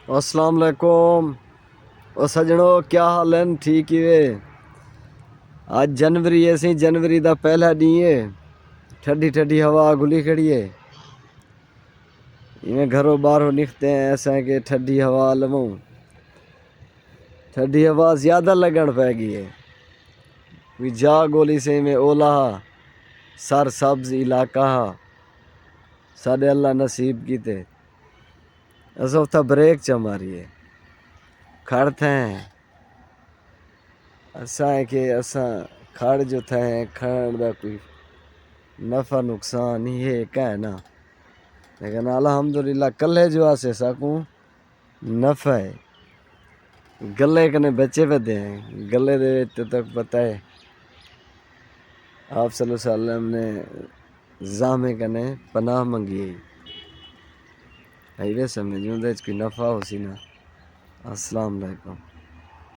अस्सलाम वालेकुम। ओ सजणो क्या हाल है? ठीक ही वे। आज जनवरी है, सी जनवरी का पहला डी है। ठंडी ठंडी हवा गुली खड़ी है। इवें घरों बाहरों निकलते हैं ऐसा है कि ठंडी हवा लवूं। ठंडी हवा ज़्यादा लगन पै गई है। भी जा गोली से में ओला सर सब्ज इलाका साढ़े अल्लाह नसीब कीते। असो था ब्रेक च मारिए खड़ते हैं असा है कि असा खड़ जो थे खड़ का कोई नफ़ा नुकसान ही है क्या है ना, लेकिन अल्हम्दुलिल्लाह कल्ले जो आसे सकूँ नफ़ा है। गले कने बचे पदे हैं गले दे तो तक पता है आप सल्लल्लाहु अलैहि वसल्लम ने जामे कने पनाह मंगी है वे समझूं कोई नफ़ा हो सी ना। अस्सलाम वालेकुम।